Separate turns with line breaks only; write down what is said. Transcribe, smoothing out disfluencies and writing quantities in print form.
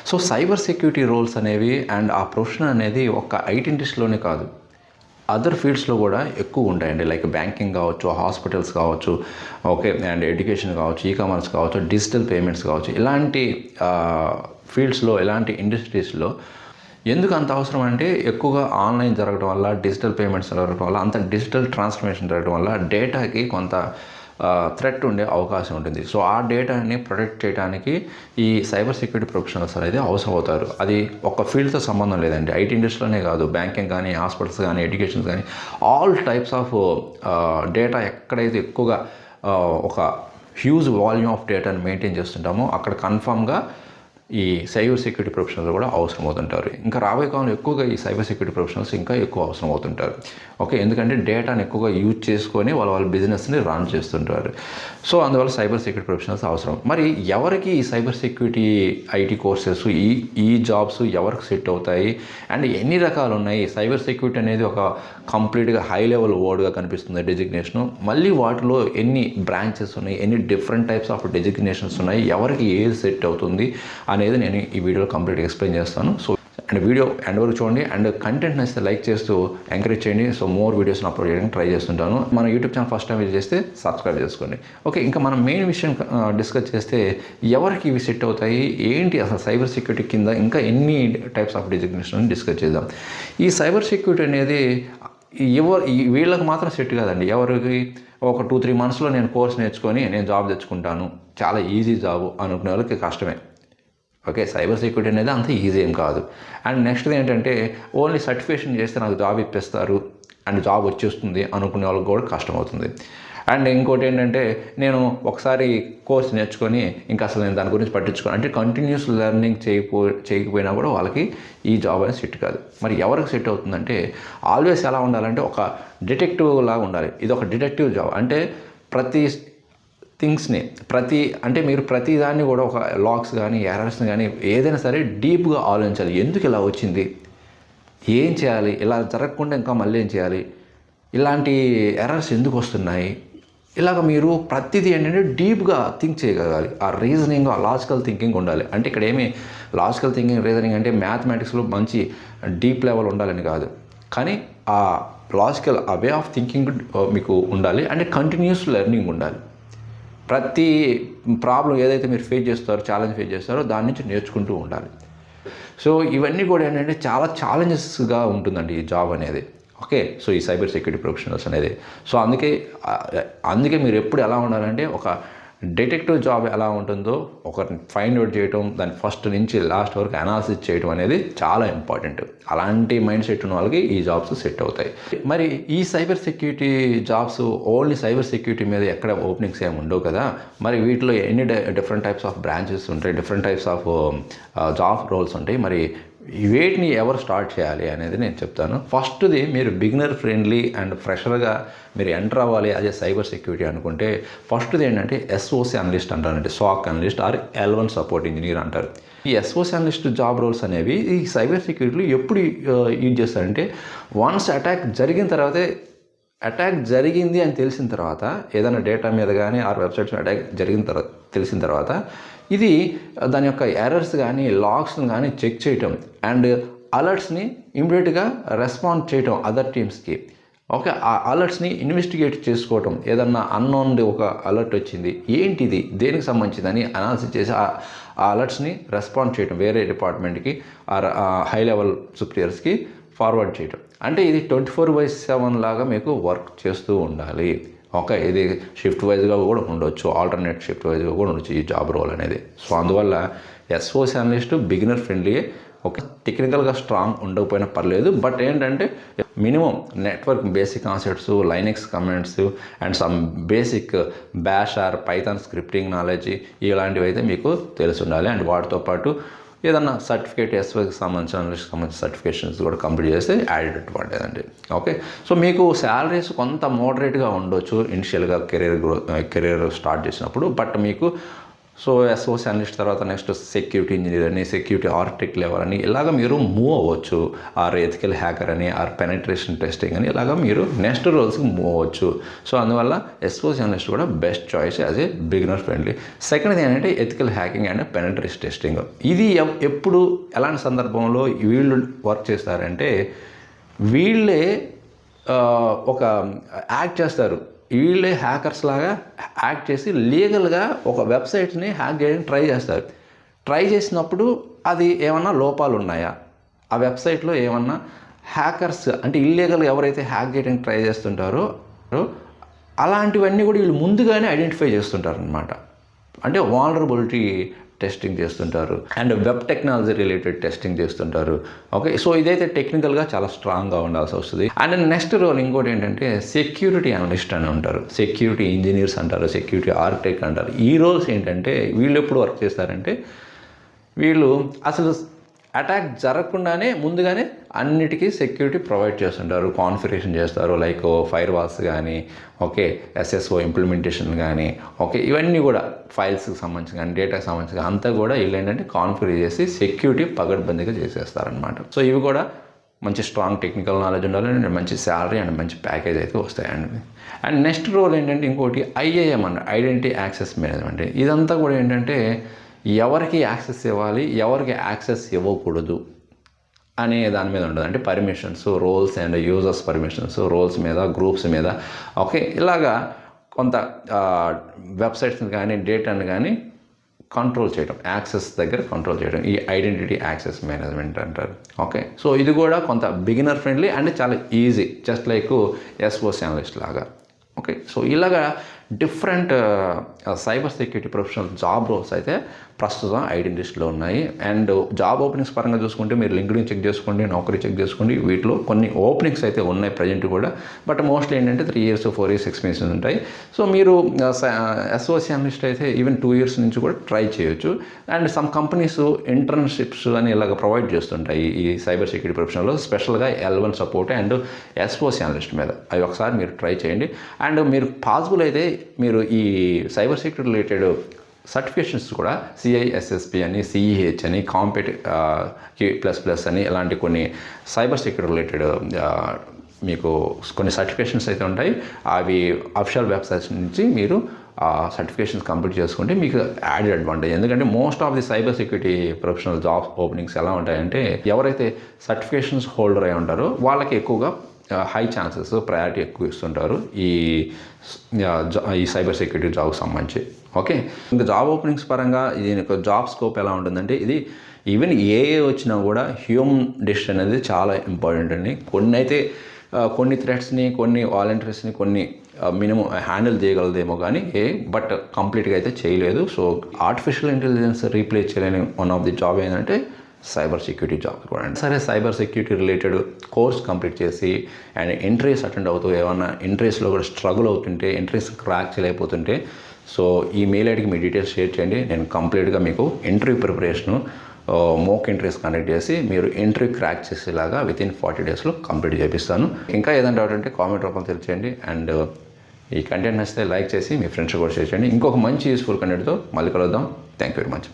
So cyber security roles అనేవి and ఆ profession అనేది ఒక ఐటీ ఇండస్ట్రీలోనే కాదు, అదర్ ఫీల్డ్స్లో కూడా ఎక్కువ ఉంటాయండి. లైక్ బ్యాంకింగ్ కావచ్చు, హాస్పిటల్స్ కావచ్చు, ఓకే, అండ్ ఎడ్యుకేషన్ కావచ్చు, కామర్స్ కావచ్చు, డిజిటల్ పేమెంట్స్ కావచ్చు, ఇలాంటి ఫీల్డ్స్లో, ఇలాంటి ఇండస్ట్రీస్లో ఎందుకు అంత అవసరం అంటే ఎక్కువగా ఆన్లైన్ జరగడం వల్ల, డిజిటల్ పేమెంట్స్ జరగడం వల్ల, అంత డిజిటల్ ట్రాన్స్ఫర్మేషన్ జరగడం వల్ల డేటాకి కొంత థ్రెట్ ఉండే అవకాశం ఉంటుంది. సో ఆ డేటాని ప్రొటెక్ట్ చేయడానికి ఈ సైబర్ సెక్యూరిటీ ప్రొఫెషనల్స్ అనేది అవసరం అవుతారు. అది ఒక ఫీల్డ్తో సంబంధం లేదండి, ఐటీ ఇండస్ట్రీలోనే కాదు, బ్యాంకింగ్ కానీ, హాస్పిటల్స్ కానీ, ఎడ్యుకేషన్స్ కానీ, ఆల్ టైప్స్ ఆఫ్ డేటా ఎక్కడైతే ఎక్కువగా ఒక హ్యూజ్ వాల్యూమ్ ఆఫ్ డేటాని మెయింటైన్ చేస్తుంటామో అక్కడ కన్ఫామ్గా ఈ సైబర్ సెక్యూరిటీ ప్రొఫెషనల్స్ కూడా అవసరం అవుతుంటారు. ఇంకా రాబోయే కాలంలో ఎక్కువగా ఈ సైబర్ సెక్యూరిటీ ప్రొఫెషనల్స్ ఇంకా ఎక్కువ అవసరం అవుతుంటారు. ఓకే, ఎందుకంటే డేటాని ఎక్కువగా యూజ్ చేసుకొని వాళ్ళ బిజినెస్ని రన్ చేస్తుంటారు. సో అందువల్ల సైబర్ సెక్యూరిటీ ప్రొఫెషనల్స్ అవసరం. మరి ఎవరికి ఈ సైబర్ సెక్యూరిటీ ఐటీ కోర్సెస్, ఈ జాబ్స్ ఎవరికి సెట్ అవుతాయి అండ్ ఎన్ని రకాలు ఉన్నాయి? సైబర్ సెక్యూరిటీ అనేది ఒక కంప్లీట్గా హై లెవెల్ వర్డ్గా కనిపిస్తుంది డెజిగ్నేషను. మళ్ళీ వాటిలో ఎన్ని బ్రాంచెస్ ఉన్నాయి, ఎన్ని డిఫరెంట్ టైప్స్ ఆఫ్ డెజిగ్నేషన్స్ ఉన్నాయి, ఎవరికి ఏది సెట్ అవుతుంది అనేది నేను ఈ వీడియోలో కంప్లీట్గా ఎక్స్ప్లెయిన్ చేస్తాను. సో అండ్ వీడియో ఎండ్ వరకు చూడండి అండ్ కంటెంట్ నచ్చితే లైక్ చేస్తూ ఎంకరేజ్ చేయండి. సో మోర్ వీడియోస్ని అప్లోడ్ చేయడానికి ట్రై చేస్తుంటాను. మన YouTube channel first time visit చేస్తే సబ్స్క్రైబ్ చేసుకోండి. ఓకే, ఇంకా మనం మెయిన్ విషయం డిస్కస్ చేస్తే ఎవరికి ఇవి సెట్ అవుతాయి, ఏంటి అసలు సైబర్ సెక్యూరిటీ కింద ఇంకా ఎన్ని టైప్స్ ఆఫ్ డెజిగ్నేషన్ డిస్కస్ చేద్దాం. ఈ సైబర్ సెక్యూరిటీ అనేది వీళ్ళకి మాత్రం సెట్ కాదండి. ఎవరికి ఒక 2-3 మంత్స్లో నేను కోర్స్ నేర్చుకొని నేను జాబ్ తెచ్చుకుంటాను, చాలా ఈజీ జాబ్ అనుకునే వాళ్ళకి కష్టమే. ఓకే, సైబర్ సెక్యూరిటీ అనేది అంత ఈజీ ఏం కాదు. అండ్ నెక్స్ట్ ఏంటంటే ఓన్లీ సర్టిఫికేషన్ చేస్తే నాకు జాబ్ ఇప్పిస్తారు అండ్ జాబ్ వచ్చేస్తుంది అనుకునే వాళ్ళకి కూడా కష్టం అవుతుంది. అండ్ ఇంకోటి ఏంటంటే నేను ఒకసారి కోర్స్ నేర్చుకొని ఇంకా అసలు నేను దాని గురించి పట్టించుకోను అంటే కంటిన్యూస్ లెర్నింగ్ చేయకపోయినా కూడా వాళ్ళకి ఈ జాబ్ అనేది సెట్ కాదు. మరి ఎవరికి సెట్ అవుతుందంటే ఆల్వేస్ ఎలా ఉండాలంటే ఒక డిటెక్టివ్ లాగా ఉండాలి. ఇది ఒక డిటెక్టివ్ జాబ్ అంటే ప్రతి థింగ్స్ని అంటే మీరు ప్రతి దాన్ని కూడా ఒక లాగ్స్ కానీ, ఎర్రర్స్ని కానీ ఏదైనా సరే డీప్గా ఆలోచించాలి. ఎందుకు ఇలా వచ్చింది, ఏం చేయాలి, ఇలా జరగకుండా ఇంకా మళ్ళీ ఏం చేయాలి, ఇలాంటి ఎర్రర్స్ ఎందుకు వస్తున్నాయి, ఇలాగ మీరు ప్రతిదీ ఏంటంటే డీప్గా థింక్ చేయగలగాలి. ఆ రీజనింగ్, ఆ లాజికల్ థింకింగ్ ఉండాలి. అంటే ఇక్కడ ఏమి లాజికల్ థింకింగ్, రీజనింగ్ అంటే మ్యాథమెటిక్స్లో మంచి డీప్ లెవెల్ ఉండాలని కాదు, కానీ ఆ లాజికల్ ఆ వే ఆఫ్ థింకింగ్ మీకు ఉండాలి. అంటే కంటిన్యూస్ లెర్నింగ్ ఉండాలి. ప్రతి ప్రాబ్లం ఏదైతే మీరు ఫేస్ చేస్తారో, ఛాలెంజ్ ఫేస్ చేస్తారో దాని నుంచి నేర్చుకుంటూ ఉండాలి. సో ఇవన్నీ కూడా ఏంటంటే చాలా ఛాలెంజెస్గా ఉంటుందండి ఈ జాబ్ అనేది. ఓకే, సో ఈ సైబర్ సెక్యూరిటీ ప్రొఫెషనల్స్ అనేది. సో అందుకే మీరు ఎప్పుడు ఎలా ఉండాలంటే ఒక డిటెక్టివ్ జాబ్ ఎలా ఉంటుందో ఒకరిని ఫైండ్ అవుట్ చేయటం, దాన్ని ఫస్ట్ నుంచి లాస్ట్ వరకు అనాలిసిస్ చేయడం అనేది చాలా ఇంపార్టెంట్. అలాంటి మైండ్ సెట్ ఉన్న వాళ్ళకి ఈ జాబ్స్ సెట్ అవుతాయి. మరి ఈ cyber security jobs only cyber security మీద ఎక్కడ ఓపెనింగ్స్ ఏమి ఉండవు కదా. మరి వీటిలో ఎన్ని డిఫరెంట్ టైప్స్ ఆఫ్ బ్రాంచెస్ ఉంటాయి, different types of job roles ఉంటాయి. మరి వీటిని ఎవరు స్టార్ట్ చేయాలి అనేది నేను చెప్తాను. ఫస్ట్ది మీరు బిగినర్ ఫ్రెండ్లీ అండ్ ఫ్రెషర్గా మీరు ఎంటర్ అవ్వాలి అదే సైబర్ సెక్యూరిటీ అనుకుంటే ఫస్ట్ది ఏంటంటే ఎస్ఓసి అనలిస్ట్ అంటారంటే, SOC analyst or L1 support engineer అంటారు. ఈ ఎస్ఓసి అనలిస్ట్ జాబ్ రోల్స్ అనేవి ఈ సైబర్ సెక్యూరిటీలో ఎప్పుడు యూజ్ చేస్తారంటే వన్స్ అటాక్ జరిగిన తర్వాతే, అటాక్ జరిగింది అని తెలిసిన తర్వాత, ఏదైనా డేటా మీద కానీ ఆ వెబ్సైట్స్ అటాక్ తెలిసిన తర్వాత ఇది దాని యొక్క ఎర్రర్స్ కానీ, లాగ్స్ని కానీ చెక్ చేయటం అండ్ అలర్ట్స్ని ఇమ్మీడియట్గా రెస్పాండ్ చేయటం అదర్ టీమ్స్కి. ఓకే, ఆ అలర్ట్స్ని ఇన్వెస్టిగేట్ చేసుకోవటం. ఏదన్నా అన్నోన్ది ఒక అలర్ట్ వచ్చింది, ఏంటిది, దేనికి సంబంధించిందని అనాలిసిస్ చేసి ఆ అలర్ట్స్ని రెస్పాండ్ చేయటం వేరే డిపార్ట్మెంట్కి, హై లెవెల్ సుపీరియర్స్కి ఫార్వర్డ్ చేయటం. అంటే ఇది 24/7 లాగా మీకు వర్క్ చేస్తూ ఉండాలి. ఓకే, ఇది షిఫ్ట్ వైజ్గా కూడా ఉండొచ్చు, ఆల్టర్నేట్ షిఫ్ట్ వైజ్గా కూడా ఉండొచ్చు ఈ జాబ్ రోల్ అనేది. సో అందువల్ల ఎస్ఓసి అనలిస్ట్ బిగినర్ ఫ్రెండ్లీ, ఒక టెక్నికల్గా స్ట్రాంగ్ ఉండకపోయినా పర్లేదు, బట్ ఏంటంటే minimum network basic concepts, Linux commands and some basic bash or Python scripting knowledge ఇలాంటివి అయితే మీకు తెలిసి ఉండాలి. అండ్ వాటితో పాటు ఏదన్నా సర్టిఫికేట్ ఎస్ఓకి సంబంధించిన సర్టిఫికేషన్స్ కూడా కంప్లీట్ చేస్తే యాడెడ్ అడ్వాంటేజ్. ఓకే, సో మీకు శాలరీస్ కొంత మోడరేట్గా ఉండొచ్చు ఇనిషియల్గా కెరీర్ స్టార్ట్ చేసినప్పుడు, బట్ మీకు సో ఎస్ఓసి అనలిస్ట్ తర్వాత నెక్స్ట్ సెక్యూరిటీ ఇంజనీర్ అని, సెక్యూరిటీ ఆర్కిటెక్ట్ లెవెల్ అని ఇలాగ మీరు మూవ్ అవ్వచ్చు. ఆర్ ఎథికల్ హ్యాకర్ అని, ఆర్ పెనట్రేషన్ టెస్టింగ్ అని ఇలాగ మీరు నెక్స్ట్ రోల్స్కి మూవ్ అవ్వచ్చు. సో అందువల్ల ఎస్ఓసి అనలిస్ట్ కూడా best choice as a beginner friendly. Second ఏంటంటే ethical hacking and penetration testing. ఇది ఎప్పుడు ఎలాంటి సందర్భంలో వీళ్ళు వర్క్ చేస్తారంటే వీళ్ళే ఒక యాక్ట్ చేస్తారు. వీళ్ళే హ్యాకర్స్ లాగా యాక్ట్ చేసి లీగల్గా ఒక వెబ్సైట్ని హ్యాక్ చేయడానికి ట్రై చేస్తారు. ట్రై చేసినప్పుడు అది ఏమన్నా లోపాలు ఉన్నాయా, ఆ వెబ్సైట్లో ఏమన్నా హ్యాకర్స్ అంటే ఇల్లీగల్గా ఎవరైతే హ్యాక్ చేయడానికి ట్రై చేస్తుంటారో అలాంటివన్నీ కూడా వీళ్ళు ముందుగానే ఐడెంటిఫై చేస్తుంటారు అనమాట. అంటే వాల్నరబిలిటీ టెస్టింగ్ చేస్తుంటారు and web technology related testing చేస్తుంటారు. ఓకే, సో ఇదైతే టెక్నికల్గా చాలా స్ట్రాంగ్గా ఉండాల్సి వస్తుంది. అండ్ నెక్స్ట్ రోల్ ఇంకోటి ఏంటంటే సెక్యూరిటీ అనలిస్ట్ అని ఉంటారు, సెక్యూరిటీ ఇంజనీర్స్ అంటారు, సెక్యూరిటీ ఆర్కిటెక్ట్ అంటారు. ఈ రోల్స్ ఏంటంటే వీళ్ళు ఎప్పుడు వర్క్ చేస్తారంటే వీళ్ళు అసలు అటాక్ జరగకుండానే ముందుగానే అన్నిటికీ సెక్యూరిటీ ప్రొవైడ్ చేస్తుంటారు, కాన్ఫిగరేషన్ చేస్తారు. లైక్ ఫైర్ వాల్స్ కానీ, ఓకే, ఎస్ఎస్ఓ ఇంప్లిమెంటేషన్ కానీ, ఓకే, ఇవన్నీ కూడా ఫైల్స్కి సంబంధించి కానీ డేటాకి సంబంధించి అంతా కూడా వీళ్ళు ఏంటంటే కాన్ఫిగర్ చేసి సెక్యూరిటీ పగడ్బందీగా చేసేస్తారనమాట. సో ఇవి కూడా మంచి స్ట్రాంగ్ టెక్నికల్ నాలెడ్జ్ ఉండాలి అండ్ మంచి శాలరీ అండ్ మంచి ప్యాకేజ్ అయితే వస్తాయండి. అండ్ నెక్స్ట్ రోల్ ఏంటంటే ఇంకోటి ఐఏఎం అండి, ఐడెంటిటీ యాక్సెస్ మేనేజ్మెంట్. ఇదంతా కూడా ఏంటంటే ఎవరికి యాక్సెస్ ఇవ్వాలి, ఎవరికి యాక్సెస్ ఇవ్వకూడదు అనే దాని మీద ఉండదు. అంటే permissions, roles and users permissions, roles మీద, గ్రూప్స్ మీద, ఓకే, ఇలాగా కొంత వెబ్సైట్స్ని కానీ డేటాని కానీ కంట్రోల్ చేయడం, యాక్సెస్ దగ్గర కంట్రోల్ చేయడం, ఈ ఐడెంటిటీ యాక్సెస్ మేనేజ్మెంట్ అంటారు. ఓకే, సో ఇది కూడా కొంత బిగినర్ ఫ్రెండ్లీ అండ్ చాలా easy, just like SOC analyst లాగా. ఓకే, సో ఇలాగా different cyber security professional job roles అయితే ప్రస్తుతం ఐడెంటిటీస్లో ఉన్నాయి. అండ్ జాబ్ ఓపెనింగ్స్ పరంగా చూసుకుంటే మీరు లింక్డ్ఇన్ చెక్ చేసుకోండి, నౌకరీ చెక్ చేసుకోండి, వీటిలో కొన్ని ఓపెనింగ్స్ అయితే ఉన్నాయి ప్రజెంట్ కూడా. బట్ మోస్ట్లీ ఏంటంటే 3 years 4 years ఎక్స్పీరియన్స్ ఉంటాయి. సో మీరు ఎస్ఓసి అనలిస్ట్ అయితే ఈవెన్ 2 years నుంచి కూడా ట్రై చేయొచ్చు. అండ్ సమ్ కంపెనీస్ ఇంటర్న్షిప్స్ అని ఇలాగ ప్రొవైడ్ చేస్తుంటాయి ఈ సైబర్ సెక్యూరిటీ ప్రొఫెషనల్లో, స్పెషల్గా L1 support and SOC analyst మీద. అవి ఒకసారి మీరు ట్రై చేయండి. అండ్ మీరు పాసిబుల్ అయితే మీరు ఈ సైబర్ సెక్యూరిటీ రిలేటెడ్ సర్టిఫికేషన్స్ కూడా CISSP అని, CEH అని, కాంపిట్ Q++ అని ఇలాంటి కొన్ని సైబర్ సెక్యూరిటీ రిలేటెడ్ మీకు కొన్ని సర్టిఫికేషన్స్ అయితే ఉంటాయి. అవి అఫిషియల్ వెబ్సైట్స్ నుంచి మీరు సర్టిఫికేషన్స్ కంప్లీట్ చేసుకుంటే మీకు యాడెడ్ అడ్వాంటేజ్. ఎందుకంటే most of the cyber security professional job openings ఎలా ఉంటాయంటే ఎవరైతే సర్టిఫికేషన్స్ హోల్డర్ అయి ఉంటారో వాళ్ళకి ఎక్కువగా హై ఛాన్సెస్, ప్రయారిటీ ఎక్కువ ఇస్తుంటారు ఈ సైబర్ సెక్యూరిటీ జాబ్కి సంబంధించి. ఓకే, ఇంకా జాబ్ ఓపెనింగ్స్ పరంగా దీని జాబ్ స్కోప్ ఎలా ఉంటుందంటే ఇది ఈవెన్ ఏఏ వచ్చినా కూడా హ్యూమన్ డెసిషన్ అనేది చాలా ఇంపార్టెంట్ అండి. కొన్ని థ్రెట్స్ని, కొన్ని వాలంటీర్స్ని, కొన్ని మినిమం హ్యాండిల్ చేయగలదేమో కానీ బట్ కంప్లీట్గా అయితే చేయలేదు. సో ఆర్టిఫిషియల్ ఇంటెలిజెన్స్ రీప్లేస్ చేయలేని వన్ ఆఫ్ ది జాబ్ ఏంటంటే సైబర్ సెక్యూరిటీ జాబ్ కూడా. సరే, cyber security related course complete చేసి అండ్ ఎంట్రీస్ అటెండ్ అవుతూ ఏమన్నా ఎంట్రీస్లో కూడా స్ట్రగుల్ అవుతుంటే, ఎంట్రీస్ క్రాక్ చేయలేకపోతుంటే, సో ఈ మెయిల్ ఐడికి మీ డీటెయిల్స్ షేర్ చేయండి. నేను కంప్లీట్గా మీకు interview preparation, mock interviews conduct చేసి మీరు ఇంటర్వ్యూ క్రాక్ చేసేలాగా వితిన్ 40 daysలో కంప్లీట్ చేపిస్తాను. ఇంకా ఏదైనా డౌట్ అంటే కామెంట్ రూపంలో తెలియచేయండి. అండ్ ఈ కంటెంట్ నచ్చితే లైక్ చేసి మీ ఫ్రెండ్స్ కూడా షేర్ చేయండి. ఇంకొక మంచి యూస్ఫుల్ కంటెంట్తో మళ్ళీ కలుద్దాం. Thank you very much.